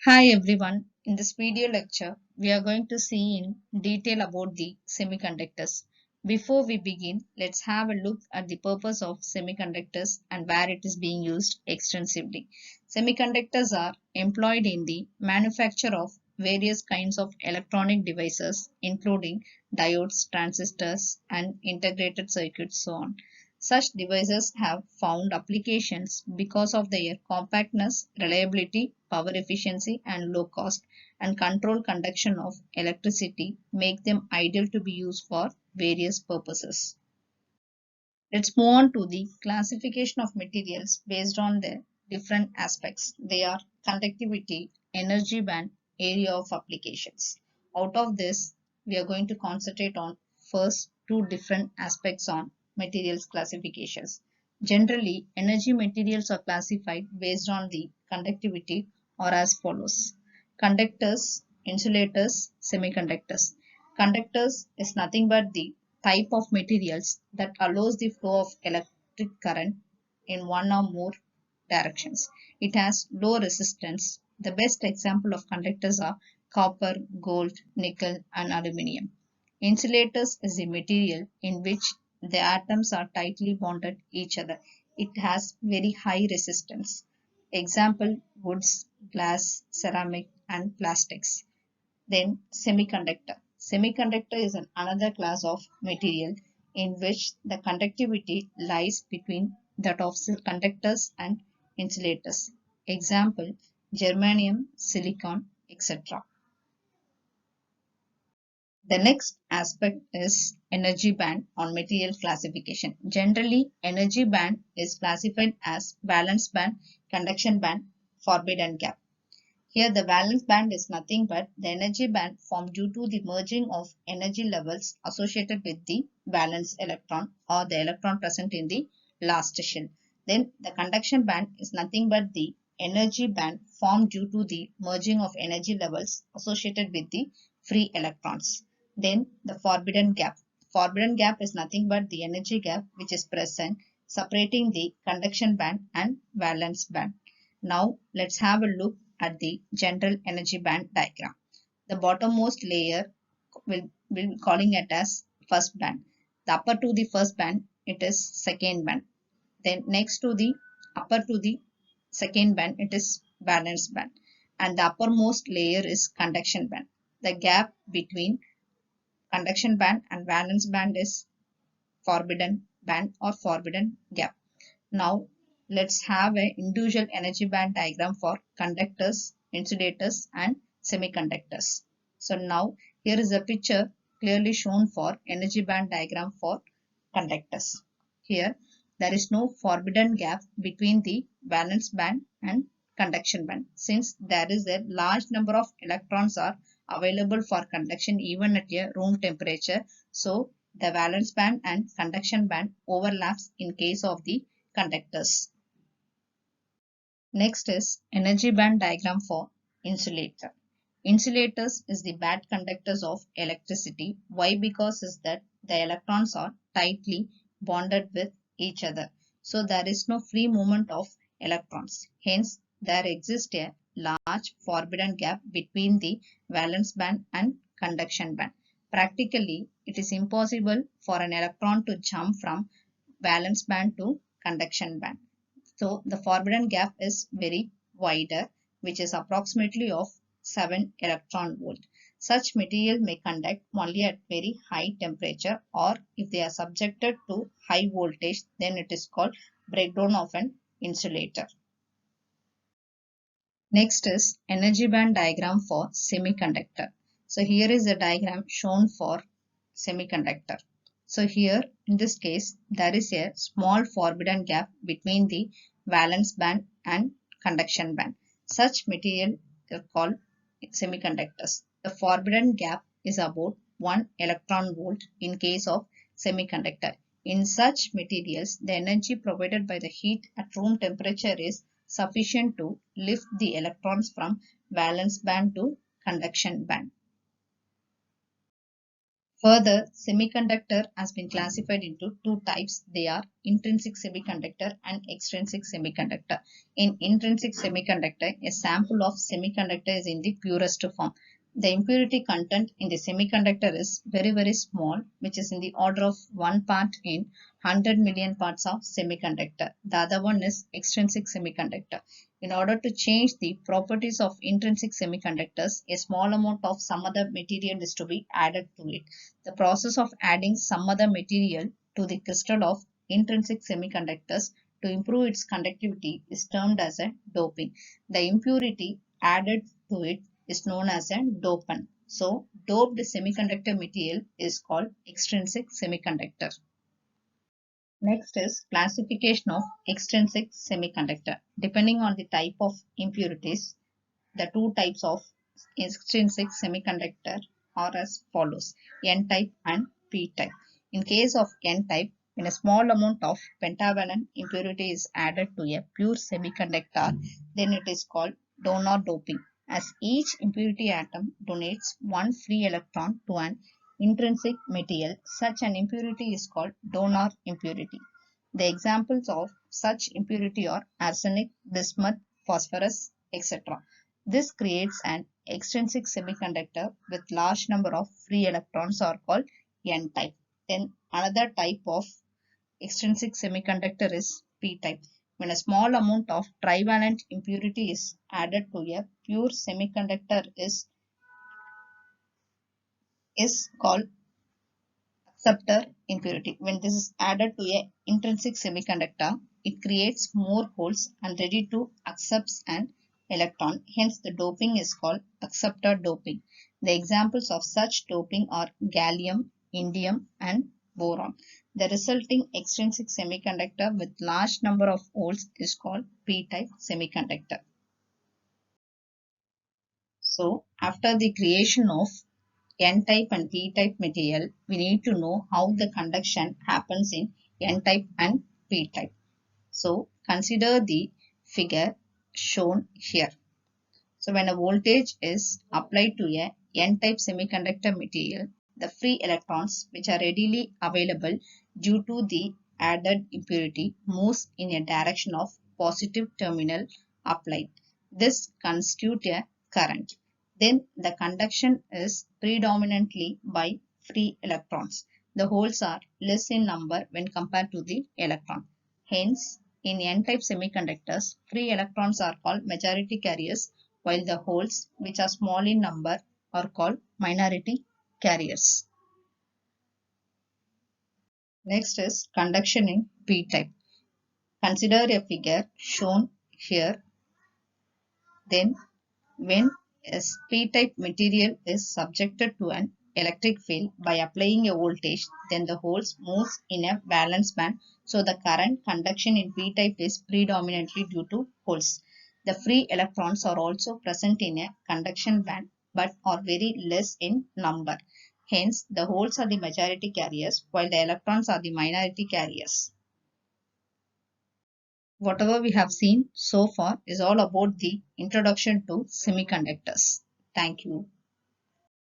Hi everyone. In this video lecture, we are going to see in detail about the semiconductors. Before we begin, let's have a look at the purpose of semiconductors and where it is being used extensively. Semiconductors are employed in the manufacture of various kinds of electronic devices, including diodes, transistors, and integrated circuits, so on. Such devices have found applications because of their compactness, reliability, power efficiency, and low cost, and controlled conduction of electricity make them ideal to be used for various purposes. Let's move on to the classification of materials based on their different aspects. They are conductivity, energy band, area of applications. Out of this, we are going to concentrate on first two different aspects on materials classifications. Generally, energy materials are classified based on the conductivity or as follows. Conductors, insulators, semiconductors. Conductors is nothing but the type of materials that allows the flow of electric current in one or more directions. It has low resistance. The best example of conductors are copper, gold, nickel, and aluminium. Insulators is a material in which the atoms are tightly bonded each other. It has very high resistance. Example woods, glass, ceramic, and plastics. Then semiconductor. Semiconductor is another class of material in which the conductivity lies between that of conductors and insulators. Example, germanium, silicon, etc. The next aspect is energy band on material classification. Generally, energy band is classified as valence band, conduction band, forbidden gap. Here the valence band is nothing but the energy band formed due to the merging of energy levels associated with the valence electron or the electron present in the last shell. Then the conduction band is nothing but the energy band formed due to the merging of energy levels associated with the free electrons. Then the forbidden gap. Forbidden gap is nothing but the energy gap which is present separating the conduction band and valence band. Now let's have a look at the general energy band diagram. The bottommost layer will be calling it as first band. The upper to the first band, it is second band. Then next to the upper to the second band, it is valence band. And the uppermost layer is conduction band. The gap between conduction band and valence band is forbidden band or forbidden gap. Now let's have an individual energy band diagram for conductors, insulators and semiconductors. So now here is a picture clearly shown for energy band diagram for conductors. Here there is no forbidden gap between the valence band and conduction band since there is a large number of electrons are available for conduction even at a room temperature. So the valence band and conduction band overlaps in case of the conductors. Next is energy band diagram for insulator. Insulators is the bad conductors of electricity. Why? Because is that the electrons are tightly bonded with each other. So there is no free movement of electrons. Hence there exists a large forbidden gap between the valence band and conduction band. Practically, it is impossible for an electron to jump from valence band to conduction band. So the forbidden gap is very wider, which is approximately of 7 electron volt. Such material may conduct only at very high temperature, or if they are subjected to high voltage, then it is called breakdown of an insulator. Next is energy band diagram for semiconductor. So here is a diagram shown for semiconductor. So here in this case there is a small forbidden gap between the valence band and conduction band. Such material are called semiconductors. The forbidden gap is about 1 electron volt in case of semiconductor. In such materials, the energy provided by the heat at room temperature is sufficient to lift the electrons from valence band to conduction band. Further, semiconductor has been classified into two types. They are intrinsic semiconductor and extrinsic semiconductor. In intrinsic semiconductor, a sample of semiconductor is in the purest form. The impurity content in the semiconductor is very, very small, which is in the order of 1 part in 100 million parts of semiconductor. The other one is extrinsic semiconductor. In order to change the properties of intrinsic semiconductors, a small amount of some other material is to be added to it. The process of adding some other material to the crystal of intrinsic semiconductors to improve its conductivity is termed as a doping. The impurity added to it is known as a dopant. So, doped semiconductor material is called extrinsic semiconductor. Next is classification of extrinsic semiconductor. Depending on the type of impurities, the two types of extrinsic semiconductor are as follows: N-type and P-type. In case of N-type, when a small amount of pentavalent impurity is added to a pure semiconductor, then it is called donor doping, as each impurity atom donates one free electron to an intrinsic material. Such an impurity is called donor impurity. The examples of such impurity are arsenic, bismuth, phosphorus, etc. This creates an extrinsic semiconductor with large number of free electrons are called N-type. Then another type of extrinsic semiconductor is P-type. When a small amount of trivalent impurity is added to a pure semiconductor is called acceptor impurity. When this is added to a intrinsic semiconductor, it creates more holes and ready to accept an electron. Hence, the doping is called acceptor doping. The examples of such doping are gallium, indium, and boron. The resulting extrinsic semiconductor with large number of holes is called P-type semiconductor. So, after the creation of N-type and P-type material, we need to know how the conduction happens in N-type and P-type. So, consider the figure shown here. So, when a voltage is applied to a N-type semiconductor material, the free electrons which are readily available due to the added impurity moves in a direction of positive terminal applied. This constitutes a current. Then the conduction is predominantly by free electrons. The holes are less in number when compared to the electron. Hence, in N-type semiconductors, free electrons are called majority carriers, while the holes, which are small in number, are called minority carriers. Next is conduction in P-type. Consider a figure shown here. Then, when a P-type material is subjected to an electric field by applying a voltage, then the holes moves in a valence band. So, the current conduction in P-type is predominantly due to holes. The free electrons are also present in a conduction band but are very less in number. Hence, the holes are the majority carriers while the electrons are the minority carriers. Whatever we have seen so far is all about the introduction to semiconductors. Thank you.